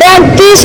35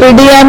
PDM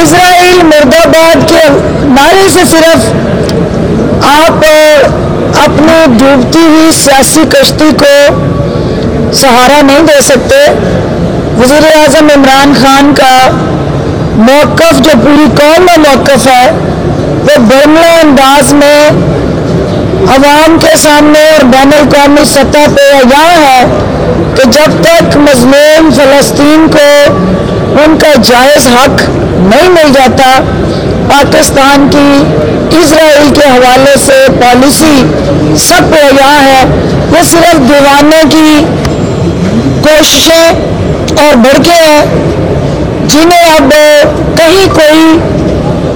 اسرائیل مرداباد کے نعرے سے صرف آپ اپنی ڈوبتی ہوئی سیاسی کشتی کو سہارا نہیں دے سکتے. وزیر اعظم عمران خان کا موقف جو پوری قوم میں موقف ہے وہ برملا انداز میں عوام کے سامنے اور بین الاقوامی سطح پہ یہاں ہے کہ جب تک مظلوم فلسطین کو ان کا جائز حق نہیں مل جاتا، پاکستان کی اسرائیل کے حوالے سے پالیسی سب پہ یہاں ہے. یہ صرف دیوانے کی کوششیں اور بڑکے ہیں جنہیں اب کہیں کوئی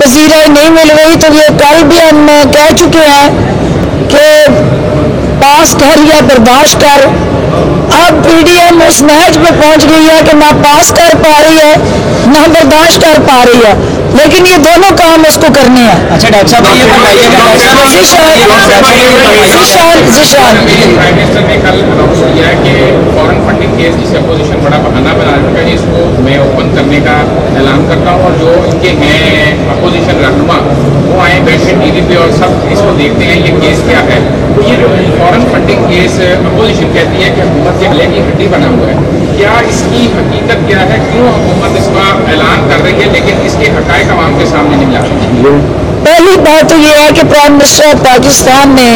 پذیرائی نہیں مل رہی. تو یہ کل بھی ہم کہہ چکے ہیں کہ پاس کر یا برداشت کر. اب پی ڈی ایم اس نہج پہ پہنچ گئی ہے کہ نہ پاس کر پا رہی ہے نہ برداشت کر پا رہی ہے، لیکن یہ دونوں کام اس کو کرنے ہیں. اچھا ڈاکٹر صاحب یہ بتائیے پرائم منسٹر نے کل اناؤنس کیا ہے کہ فورن فنڈنگ کیس جسے اپوزیشن بڑا بہانہ بنا رکھا ہے، اس کو میں اوپن کرنے کا اعلان کرتا ہوں، اور جو ان کے ہیں اپوزیشن رہنما وہ آئیں بیٹھے ٹی وی پہ اور سب اس کو دیکھتے ہیں یہ کیس کیا ہے. تو یہ جو فورن فنڈنگ کیس اپوزیشن کہتی ہے کہ حکومت کے گلے کی ہڈی بنا ہوا ہے، کیا اس کی حقیقت کیا ہے؟ کیوں حکومت اس کا اعلان کر رہی ہے لیکن اس کے حقائق عوام کے سامنے نہیں لا رہی؟ پہلی بات تو یہ ہے کہ پرائم منسٹر آف پاکستان نے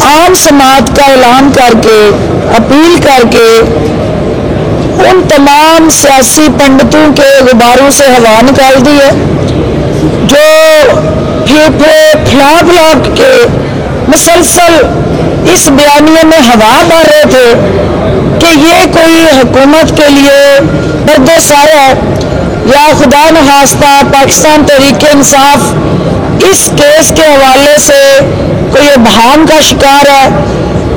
عام سماعت کا اعلان کر کے اپیل کر کے ان تمام سیاسی پنڈتوں کے غباروں سے ہوا نکال دی ہے جو پھلا پھلا کے مسلسل اس بیانیے میں ہوا مار رہے تھے کہ یہ کوئی حکومت کے لیے برد سایہ ہے یا خدا نخواستہ پاکستان تحریک انصاف اس کیس کے حوالے سے کوئی ابہام کا شکار ہے.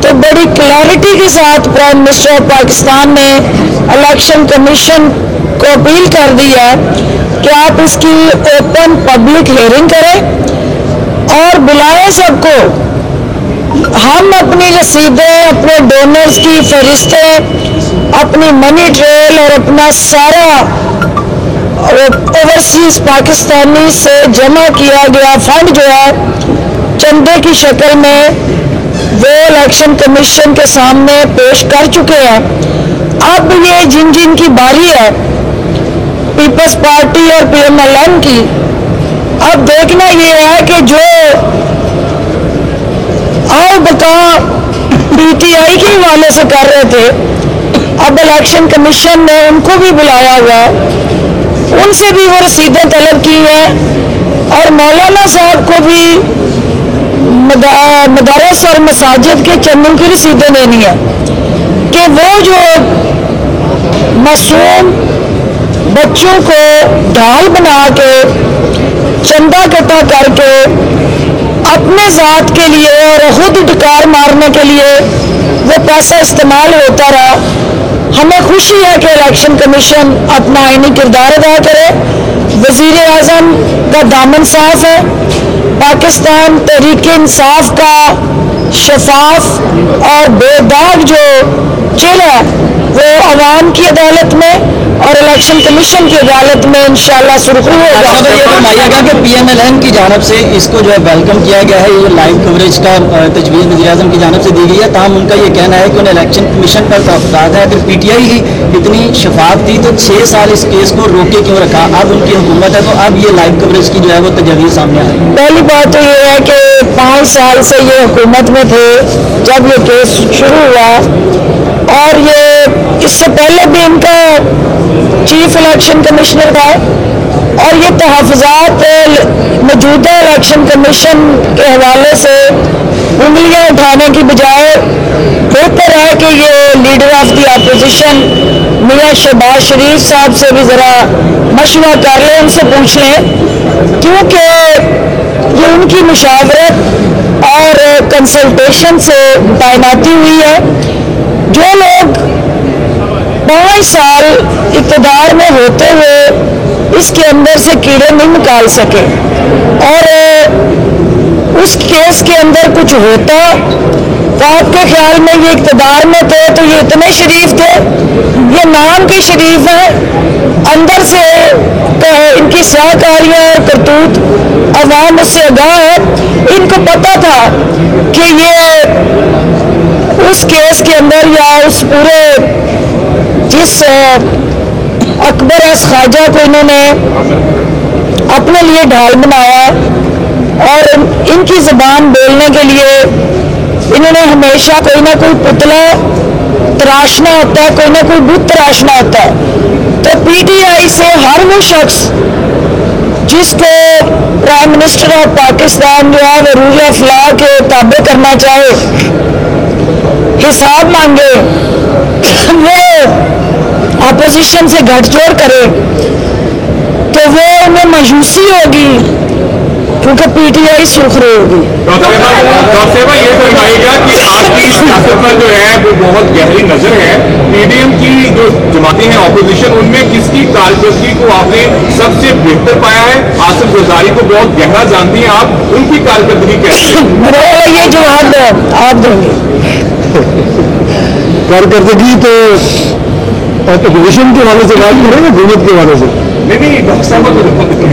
تو بڑی کلیئرٹی کے ساتھ پرائم منسٹر آف پاکستان نے الیکشن کمیشن کو اپیل کر دی ہے کہ آپ اس کی اوپن پبلک ہیئرنگ کریں اور بلائیں سب کو. ہم اپنی رسیدیں، اپنے ڈونرز کی فہرستیں، اپنی منی ٹریل اور اپنا سارا اوورسیز پاکستانی سے جمع کیا گیا فنڈ جو ہے چندے کی شکل میں وہ الیکشن کمیشن کے سامنے پیش کر چکے ہیں. اب یہ جن جن کی باری ہے پیپلز پارٹی اور پی ایم ایل این کی، اب دیکھنا یہ ہے کہ جو آؤ بتا پی ٹی آئی کے حوالے سے کر رہے تھے، اب الیکشن کمیشن نے ان کو بھی بلایا ہوا ہے، ان سے بھی وہ رسیدیں طلب کی ہیں اور مولانا صاحب کو بھی مدارس اور مساجد کے چندوں کی رسیدیں دینی ہے کہ وہ جو معصوم بچوں کو ڈھال بنا کے چندہ اکٹھا کر کے اپنے ذات کے لیے اور خود ڈکار مارنے کے لیے وہ پیسہ استعمال ہوتا رہا. ہمیں خوشی ہے کہ الیکشن کمیشن اپنا آئینی کردار ادا کرے. وزیر اعظم کا دامن صاف ہے، پاکستان تحریک انصاف کا شفاف اور بے داغ جو چہرہ ہے وہ عوام کی عدالت میں اور الیکشن کمیشن کی عدالت میں انشاءاللہ سرخرو ہوگا. یہ فرمایا گیا کہ پی ایم ایل این کی جانب سے اس کو جو ہے ویلکم کیا گیا ہے، یہ لائیو کوریج کا تجویز وزیر اعظم کی جانب سے دی گئی ہے، تاہم ان کا یہ کہنا ہے کہ انہیں الیکشن کمیشن پر تحفظات ہے. اگر پی ٹی آئی ہی اتنی شفاف تھی تو 6 سال اس کیس کو روکے کیوں رکھا؟ اب ان کی حکومت ہے تو اب یہ لائیو کوریج کی جو ہے وہ تجویز سامنے آئی. پہلی بات تو یہ ہے کہ 5 سال سے یہ حکومت میں تھے جب یہ کیس شروع ہوا، اور یہ اس سے پہلے بھی ان کا چیف الیکشن کمشنر تھا، اور یہ تحفظات موجودہ الیکشن کمیشن کے حوالے سے انگلیاں اٹھانے کی بجائے بہتر ہے کہ یہ لیڈر آف دی اپوزیشن میاں شہباز شریف صاحب سے بھی ذرا مشورہ کر لیں، ان سے پوچھ لیں، کیونکہ یہ ان کی مشاورت اور کنسلٹیشن سے تعیناتی ہوئی ہے. جو لوگ 5 سال اقتدار میں ہوتے ہوئے اس کے اندر سے کیڑے نہیں نکال سکے اور اس کیس کے اندر کچھ ہوتا تو آپ کے خیال میں یہ اقتدار میں تھے تو یہ اتنے شریف تھے؟ یہ نام کے شریف ہیں، اندر سے ان کی سیاہ کاریاں اور کرتوت عوام اس سے آگاہ ہے. ان کو پتا تھا کہ یہ اس کیس کے اندر یا اس پورے جس اکبر ایس خواجہ کو انہوں نے اپنے لیے ڈھال بنایا اور ان کی زبان بولنے کے لیے انہوں نے ہمیشہ کوئی نہ کوئی پتلا تراشنا ہوتا ہے، کوئی نہ کوئی بت تراشنا ہوتا ہے. تو پی ٹی آئی سے ہر وہ شخص جس کو پرائم منسٹر آف پاکستان جو ہے وہ رول آف لا کے تابع کرنا چاہے، حساب مانگے، وہ اپوزیشن سے گھٹ جوڑ کرے، تو وہ انہیں مایوسی ہوگی کیونکہ پی ٹی آئی سرخرو ہوگی. ڈاکٹر صاحبہ یہ فرمائیے گا کہ آپ کی سیاست پر جو ہے وہ بہت گہری نظر ہے. پی ڈی ایم کی جو جماعتیں ہیں اپوزیشن، ان میں کس کی کارکردگی کو آپ نے سب سے بہتر پایا ہے؟ آصف زرداری کو بہت گہرا جانتی ہیں آپ، ان کی کارکردگی کیسی ہے؟ میرا یہ جواب آپ دیں گے. کارکردگی تو اپوزیشن کے حوالے سے بات کریں گے، حکومت کے حوالے سے؟ نہیں ڈاکٹر صاحب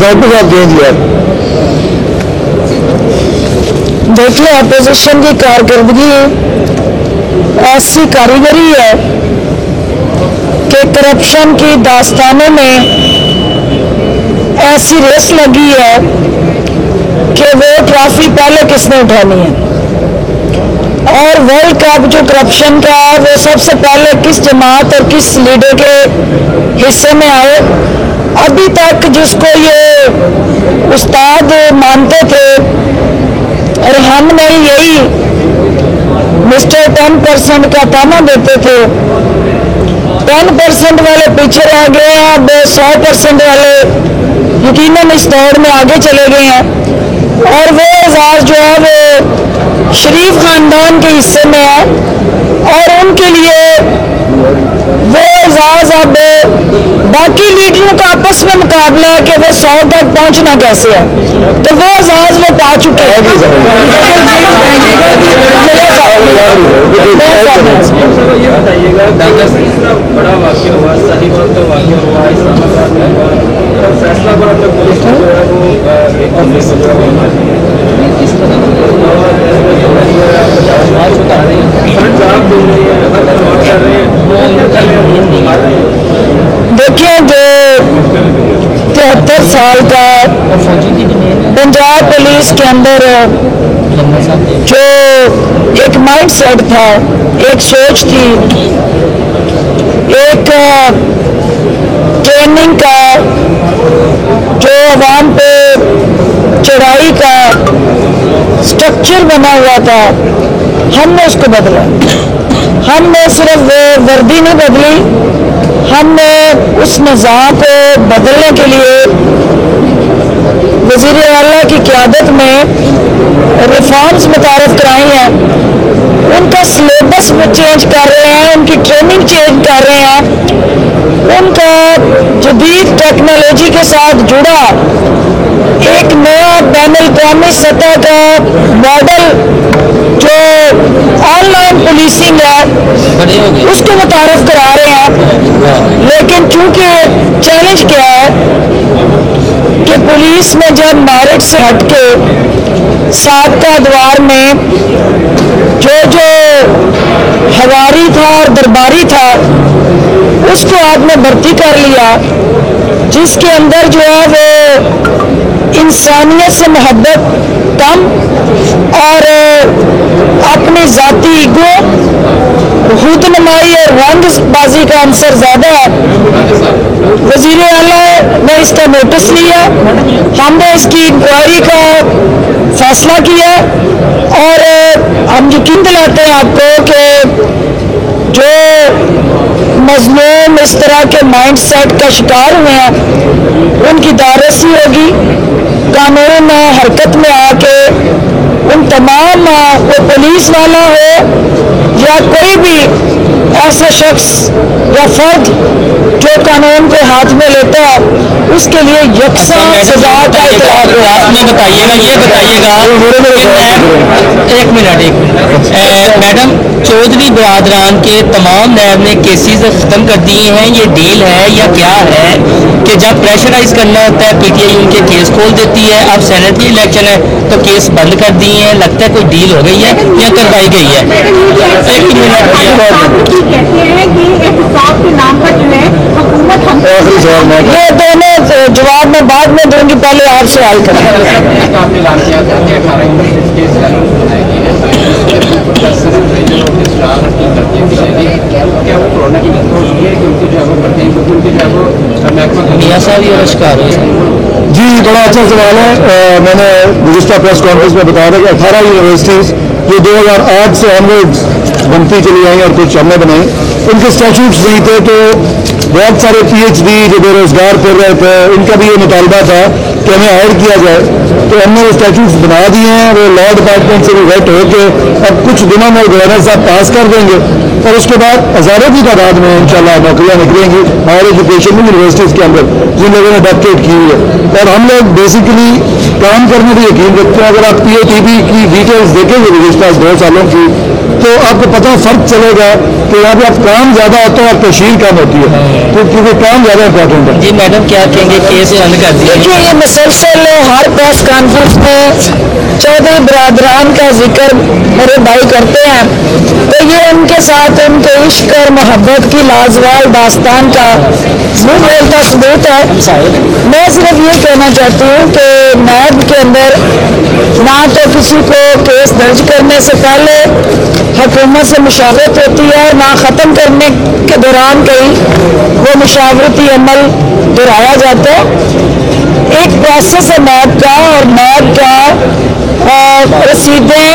ڈاکٹر صاحب دیں جی آپ. دیکھیے اپوزیشن کی کارکردگی ایسی کاریگری ہے کہ کرپشن کی داستانوں میں ایسی ریس لگی ہے کہ وہ ٹرافی پہلے کس نے اٹھانی ہے، اور ورلڈ کپ جو کرپشن کا ہے وہ سب سے پہلے کس جماعت اور کس لیڈر کے حصے میں آئے. ابھی تک جس کو یہ استاد مانتے تھے اور ہم نے یہی مسٹر 10% کا تانا دیتے تھے، 10% والے پیچھے رہ گئے ہیں، اب 100% والے یقیناً اس دوڑ میں آگے چلے گئے ہیں، اور وہ اعزاز جو ہے وہ شریف خاندان کے حصے میں ہے، اور ان کے لیے وہ اعزاز اب باقی لیڈروں کا آپس میں مقابلہ ہے کہ وہ 100 تک پہنچنا کیسے ہے، تو وہ اعزاز وہ پا چکے ہیں. یہ بتائیے گا بڑا واقعہ ہوا، صحیح بات کا واقعہ ہوا اسلام آباد میں، اور فیصلہ باد میں پولیس جو ہے وہ ایک آفس دیکھیں جو 73 سال کا پنجاب پولیس کے اندر جو ایک مائنڈ سیٹ تھا، ایک سوچ تھی، ایک ٹریننگ کا جو عوام پہ چڑھائی کا سٹرکچر بنا ہوا تھا، ہم نے اس کو بدلا. ہم نے صرف وہ وردی نہیں بدلی، ہم نے اس نظام کو بدلنے کے لیے وزیر اعلیٰ کی قیادت میں ریفارمز متعارف کرائی ہیں. ان کا سلیبس چینج کر رہے ہیں، ان کی ٹریننگ چینج کر رہے ہیں، ان کا جدید ٹیکنالوجی کے ساتھ جڑا ایک نیا بین الاقوامی سطح کا ماڈل جو آن لائن پولیسنگ ہے اس کو متعارف کرا رہے ہیں. لیکن چونکہ چیلنج کیا ہے کہ پولیس میں جب میرٹ سے ہٹ کے سابقہ ادوار میں جو ہواری تھا اور درباری تھا اس کو آپ نے بھرتی کر لیا، جس کے اندر جو ہے وہ انسانیت سے محبت کم اور اپنی ذاتی ایگو، خود نمائی اور رنگ بازی کا عنصر زیادہ ہے. وزیر اعلیٰ نے اس کا نوٹس لیا، ہم نے اس کی انکوائری کا فیصلہ کیا، اور ہم یقین دلاتے ہیں آپ کو کہ جو مظلوم اس طرح کے مائنڈ سیٹ کا شکار ہوئے ہیں ان کی دارسی ہوگی. قانون حرکت میں آ کے ان تمام وہ پولیس والا ہو یا کوئی بھی ایسا شخص یا فرد جو قانون کو ہاتھ میں لیتا ہے اس کے لیے یکساں سزا کا اطلاق ہوا. آپ میں بتائیے گا، یہ بتائیے گا ایک منٹ میڈم، چودھری برادران کے تمام نیب نے کیسز ختم کر دیے ہیں، یہ ڈیل ہے یا کیا ہے کہ جب پریشرائز کرنا ہوتا ہے پی ٹی آئی ان کے کیس کھول دیتی ہے؟ اب سینٹ کی الیکشن ہے تو کیس بند کر دیے ہیں، لگتا ہے کوئی ڈیل ہو گئی ہے یا کروائی گئی ہے؟ ایک منٹ یہ دونوں جواب میں بعد میں دوں گی، پہلے آپ سوال کریں. آپ نے اعلان کیا تھا کہ 18 کیس کا نوٹ بنائے گی کیا وہ کورونا کی وجہ ہے کہ ان کی جو ہے وہ کرتے ہیں کیونکہ ان کی جو ہے وہ میاں صاحب یہ شکار ہے. جی بڑا اچھا سوال ہے. میں نے گزشتہ پریس کانفرنس میں بتایا تھا کہ 18 یونیورسٹیز جو 2008 سے آنورڈ بنتی چلی آئیں اور کچھ ہم نے بنائی، ان کے اسٹیچوٹس نہیں تھے، تو بہت سارے پی ایچ ڈی جو بے روزگار پھر رہے تھے ان کا بھی یہ مطالبہ تھا کہ ہمیں ہائر کیا جائے، تو ہم نے وہ اسٹیچوٹس بنا دیے ہیں. وہ لا ڈپارٹمنٹ سے بھی ویٹ ہو کے اب کچھ دنوں میں گورنر صاحب پاس کر دیں گے اور اس کے بعد ہزاروں کی تعداد میں انشاءاللہ نوکریاں نکلیں گی ہائر ایجوکیشن میں یونیورسٹیز کے اندر جن لوگوں نے ڈاکٹریٹ کی ہوئی ہے. اور ہم لوگ بیسیکلی کام کرنے بھی یقین رکھتے ہیں. اگر آپ پی اے ٹی بی کی ڈیٹیلز دیکھیں گے گزشتہ 2 سالوں کی تو آپ کو پتہ فرق چلے گا کہ یہاں پہ اب کام زیادہ ہوتا ہے اور تشہیر کم ہوتی ہے، تو کیونکہ کام زیادہ امپورٹنٹ ہے. جی میڈم کیا کہیں گے کیس بند کر دیا؟ دیکھیے یہ مسلسل ہر پریس کانفرنس میں چودھری برادران کا ذکر میرے بھائی کرتے ہیں، تو یہ ان کے ساتھ ان کے عشق اور محبت کی لازوال داستان کا منہ بولتا ثبوت ہے. میں صرف یہ کہنا چاہتی ہوں کہ نیب کے اندر نہ تو کسی کو کیس درج کرنے سے پہلے حکومت سے مشاورت ہوتی ہے، نہ ختم کرنے کے دوران کہیں وہ مشاورتی عمل دہرایا جاتا ہے. ایک پروسیس ہے نیب کا، اور نیب کا رسیدیں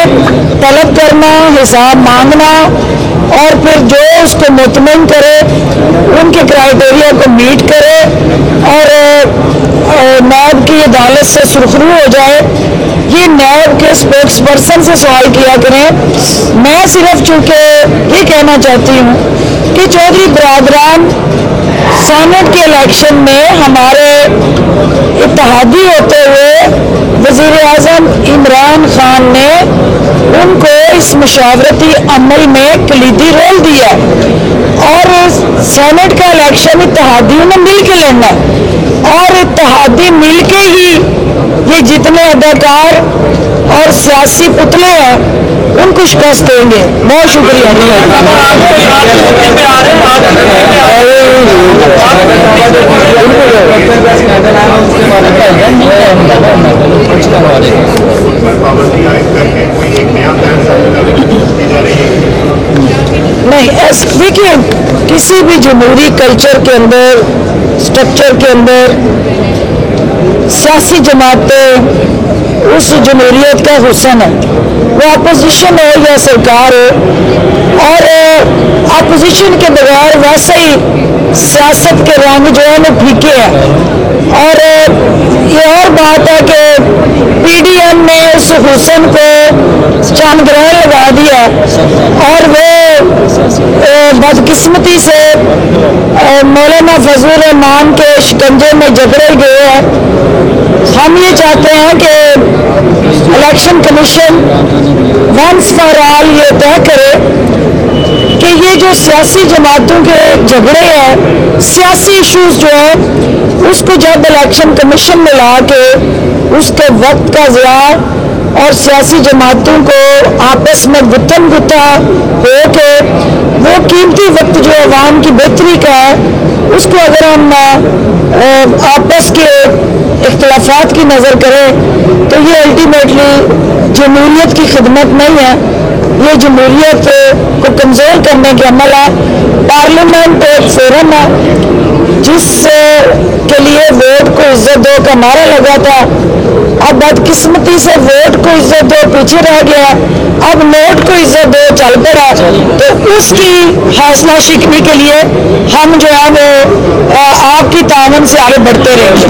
طلب کرنا، حساب مانگنا اور پھر جو اس کو مطمئن کرے ان کے کرائیٹیریا کو میٹ کرے اور نیب کی عدالت سے سرخرو ہو جائے. یہ نیب کے اسپوکس پرسن سے سوال کیا کریں. میں صرف چونکہ یہ کہنا چاہتی ہوں کہ چودھری برادران سینٹ کے الیکشن میں ہمارے اتحادی ہوتے ہوئے وزیر اعظم عمران خان نے ان کو اس مشاورتی عمل میں کلیدی رول دیا، اور سینٹ کا الیکشن اتحادیوں نے مل کے لڑنا ہے، اور اتحادی مل کے ہی یہ جتنے اداکار اور سیاسی پتلے ہیں ان کو شکست دیں گے. بہت شکریہ. نہیں دیکھیے کسی بھی جمہوری کلچر کے اندر، اسٹرکچر کے اندر سیاسی جماعتیں اس جمہوریت کا حسن ہے، وہ اپوزیشن ہو یا سرکار ہو، اور اپوزیشن کے بغیر ویسے ہی سیاست کے رنگ جو ہے وہ پھیکے ہیں. اور یہ اور بات ہے کہ پی ڈی ایم نے اس حسن کو چاند گرہن لگا دیا اور وہ بدقسمتی سے مولانا فضل الرحمان کے شکنجے میں جکڑے گئے ہیں. ہم یہ چاہتے ہیں کہ Election Commission once for all یہ طے کرے کہ یہ جو سیاسی جماعتوں کے جھگڑے ہیں، سیاسی ایشوز جو ہیں، اس کو جب الیکشن کمیشن میں لا کے اس کے وقت کا ضیاع اور سیاسی جماعتوں کو آپس میں گتھم گتھا ہو کے وہ قیمتی وقت جو عوام کی بہتری کا ہے اس کو اگر ہم آپس کے اختلافات کی نظر کریں تو یہ الٹیمیٹلی جمہوریت کی خدمت نہیں ہے، یہ جمہوریت کو کمزور کرنے کے عمل ہے. پارلیمنٹ ایک فورم ہے جس کے لیے ووٹ کو عزت دو کا نعرہ لگا تھا، اب بدقسمتی سے ووٹ کو عزت دو پیچھے رہ گیا، اب نوٹ کو عزت دو چل پڑا، تو اس کی حوصلہ شکنی کے لیے ہم جو ہے وہ آپ کی تعاون سے آگے بڑھتے رہیں گے.